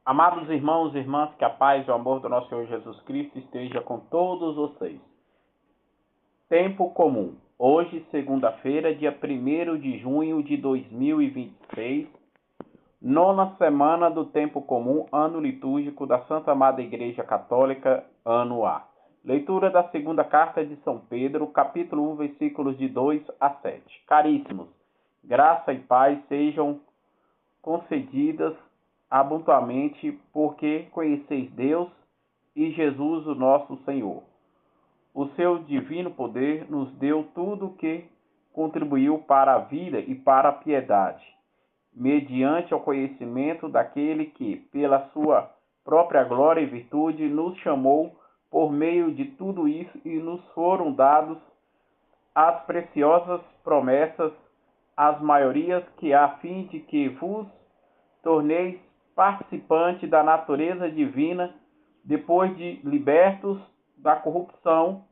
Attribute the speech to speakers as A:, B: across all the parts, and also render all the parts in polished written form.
A: Amados irmãos e irmãs, que a paz e o amor do nosso Senhor Jesus Cristo esteja com todos vocês. Tempo comum. Hoje, segunda-feira, dia 1º de junho de 2026, nona semana do Tempo Comum, ano litúrgico da Santa Amada Igreja Católica, ano A. Leitura da segunda carta de São Pedro, capítulo 1, versículos de 2 a 7. Caríssimos, graça e paz sejam concedidas abundantemente, porque conheceis Deus e Jesus, o nosso Senhor. O seu divino poder nos deu tudo o que contribuiu para a vida e para a piedade, mediante o conhecimento daquele que, pela sua própria glória e virtude, nos chamou por meio de tudo isso e nos foram dados as preciosas promessas, as maiorias que, a fim de que vos torneis participante da natureza divina, depois de libertos da corrupção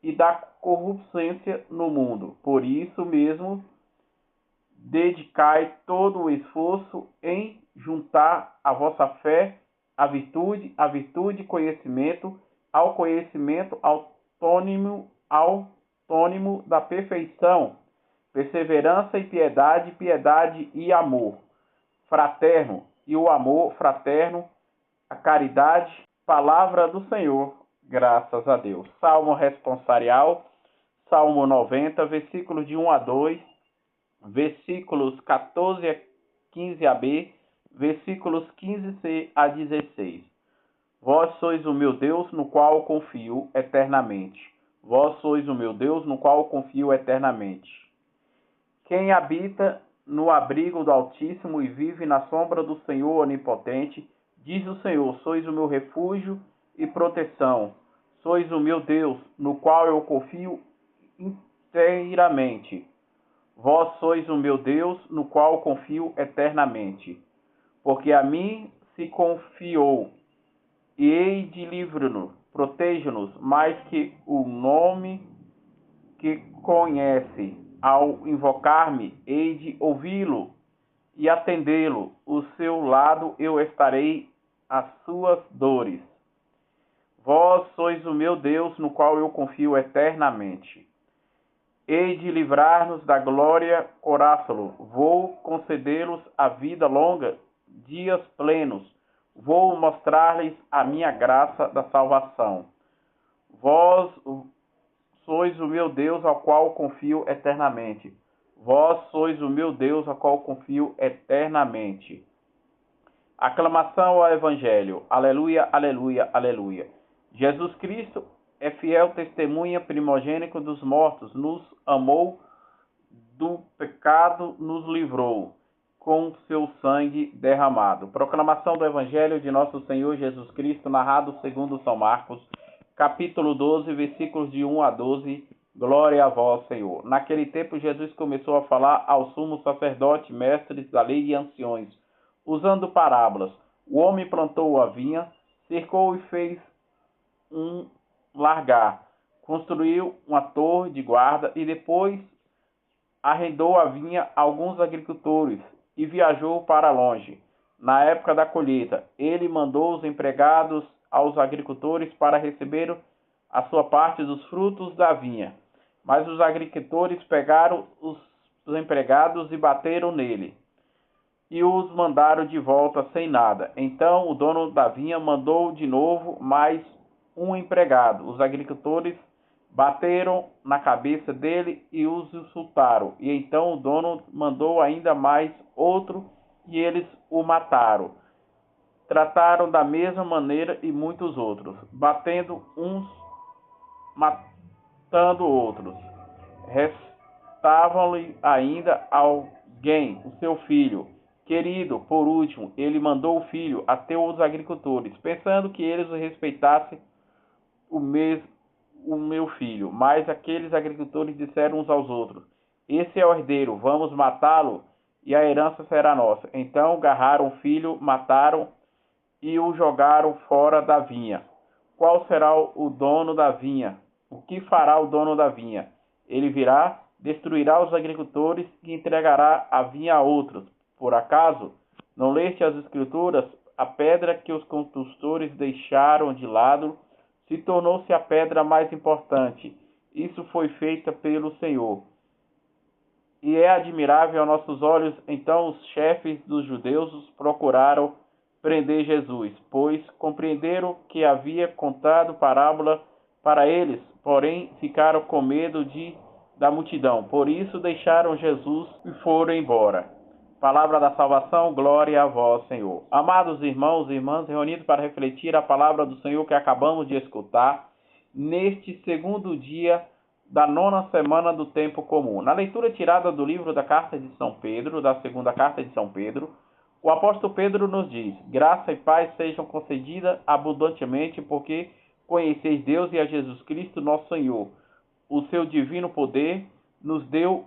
A: e da corruptência no mundo. Por isso mesmo, dedicai todo o esforço em juntar a vossa fé à virtude conhecimento, ao conhecimento autônomo da perfeição, perseverança e piedade e amor fraterno, e o amor fraterno, a caridade, palavra do Senhor, graças a Deus. Salmo responsorial, Salmo 90, versículos de 1 a 2, versículos 14 a 15b, versículos 15c a 16. Vós sois o meu Deus, no qual confio eternamente. Vós sois o meu Deus, no qual confio eternamente. Quem habita no abrigo do Altíssimo e vive na sombra do Senhor Onipotente, diz o Senhor, sois o meu refúgio e proteção. Sois o meu Deus, no qual eu confio inteiramente. Vós sois o meu Deus, no qual confio eternamente. Porque a mim se confiou, e hei de livrar-nos, proteja-nos, mais que o nome que conhece. Ao invocar-me, hei de ouvi-lo e atendê-lo. O seu lado eu estarei às suas dores. Vós sois o meu Deus, no qual eu confio eternamente. Hei de livrar-nos da glória coráçulo. Vou concedê-los a vida longa, dias plenos. Vou mostrar-lhes a minha graça da salvação. Vós sois o meu Deus, ao qual confio eternamente. Vós sois o meu Deus, ao qual confio eternamente. Aclamação ao Evangelho. Aleluia, aleluia, aleluia. Jesus Cristo é fiel testemunha primogênito dos mortos, nos amou, do pecado nos livrou, com seu sangue derramado. Proclamação do Evangelho de nosso Senhor Jesus Cristo, narrado segundo São Marcos, capítulo 12, versículos de 1 a 12, glória a vós, Senhor. Naquele tempo, Jesus começou a falar aos sumos sacerdotes, mestres da lei e anciões, usando parábolas. O homem plantou a vinha, cercou e fez um largar, construiu uma torre de guarda e depois arrendou a vinha a alguns agricultores e viajou para longe. Na época da colheita, ele mandou os empregados aos agricultores para receber a sua parte dos frutos da vinha. Mas os agricultores pegaram os empregados e bateram nele, e os mandaram de volta sem nada. Então o dono da vinha mandou de novo mais um empregado. Os agricultores bateram na cabeça dele e os insultaram. E então o dono mandou ainda mais outro, e eles o mataram. Trataram da mesma maneira e muitos outros, batendo uns, matando outros. Restava-lhe ainda alguém, o seu filho querido. Por último, ele mandou o filho até os agricultores, pensando que eles o respeitassem o meu filho. Mas aqueles agricultores disseram uns aos outros: esse é o herdeiro, vamos matá-lo e a herança será nossa. Então agarraram o filho, mataram e o jogaram fora da vinha. Qual será o dono da vinha? O que fará o dono da vinha? Ele virá, destruirá os agricultores e entregará a vinha a outros. Por acaso não leste as Escrituras? a pedra que os construtores deixaram de lado se tornou-se a pedra mais importante. Isso foi feito pelo Senhor. E é admirável aos nossos olhos. Então os chefes dos judeus procuraram prender Jesus, pois compreenderam que havia contado parábola para eles, porém ficaram com medo da multidão. Por isso deixaram Jesus e foram embora. Palavra da salvação, glória a vós, Senhor. Amados irmãos e irmãs, reunidos para refletir a palavra do Senhor que acabamos de escutar, neste segundo dia da 9ª semana do tempo comum. Na leitura tirada do livro da Carta de São Pedro, da segunda Carta de São Pedro, o apóstolo Pedro nos diz: graça e paz sejam concedidas abundantemente, porque conheceis Deus e a Jesus Cristo, nosso Senhor. O seu divino poder nos deu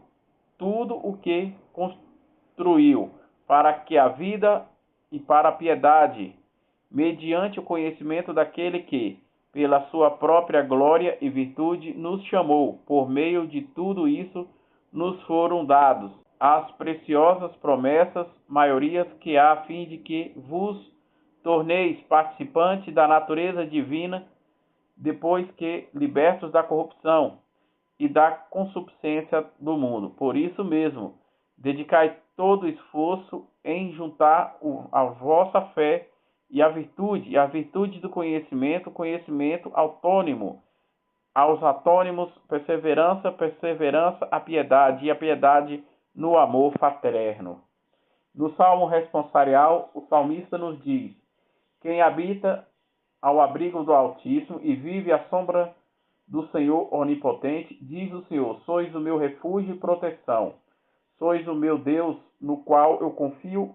A: tudo o que construiu para que a vida e para a piedade, mediante o conhecimento daquele que, pela sua própria glória e virtude, nos chamou. Por meio de tudo isso, nos foram dados as preciosas promessas, maiorias que há, a fim de que vos torneis participantes da natureza divina, depois que libertos da corrupção e da concupiscência do mundo. Por isso mesmo, dedicai todo esforço em juntar a vossa fé e a virtude do conhecimento, conhecimento autônimo, aos autônimos, perseverança, a piedade, e a piedade no amor fraterno. No Salmo responsorial, o salmista nos diz: quem habita ao abrigo do Altíssimo e vive à sombra do Senhor onipotente, diz o Senhor: sois o meu refúgio e proteção, sois o meu Deus, no qual eu confio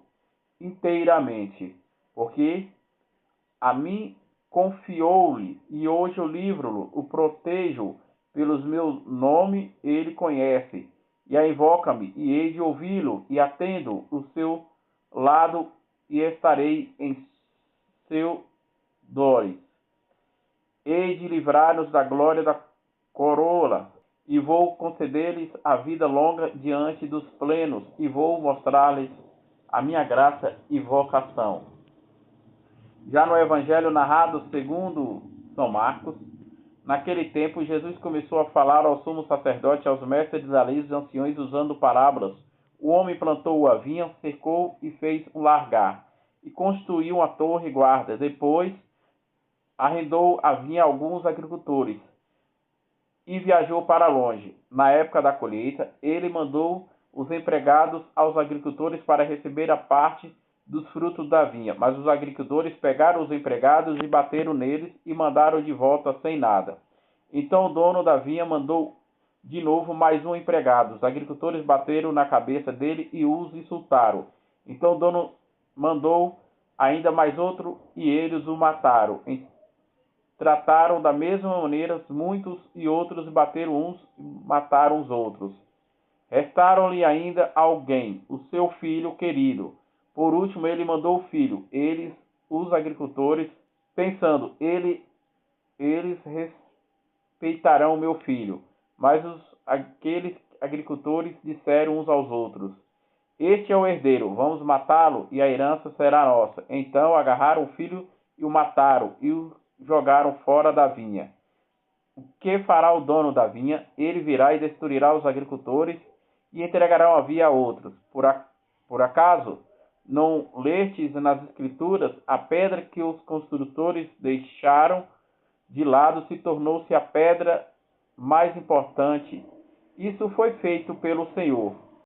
A: inteiramente, porque a mim confiou-lhe, e hoje eu livro-lo, o protejo, pelos meu nome ele conhece, e a invoca-me, e hei de ouvi-lo, e atendo o seu lado, e estarei em seu dores. Hei de livrar-nos da glória da coroa, e vou conceder-lhes a vida longa diante dos plenos, e vou mostrar-lhes a minha graça e vocação. Já no Evangelho narrado segundo São Marcos, naquele tempo Jesus começou a falar ao sumo sacerdote, aos mestres da lei e aos anciões, usando parábolas. O homem plantou a vinha, cercou e fez um largar, e construiu uma torre guarda. Depois arrendou a vinha a alguns agricultores e viajou para longe. Na época da colheita, ele mandou os empregados aos agricultores para receber a parte dos frutos da vinha. Mas os agricultores pegaram os empregados e bateram neles e mandaram de volta sem nada. Então o dono da vinha mandou de novo mais um empregado. Os agricultores bateram na cabeça dele e os insultaram. Então o dono mandou ainda mais outro e eles o mataram. Trataram da mesma maneira muitos e outros, bateram uns e mataram os outros. Restaram-lhe ainda alguém, o seu filho querido. Por último, ele mandou o filho. Eles, os agricultores, pensando, eles respeitarão o meu filho. Mas aqueles agricultores disseram uns aos outros: este é o herdeiro, vamos matá-lo e a herança será nossa. Então agarraram o filho e o mataram e o jogaram fora da vinha. O que fará o dono da vinha? Ele virá e destruirá os agricultores e entregará a vinha a outros. Por acaso não lestes nas Escrituras: a pedra que os construtores deixaram de lado se tornou-se a pedra mais importante. Isso foi feito pelo Senhor.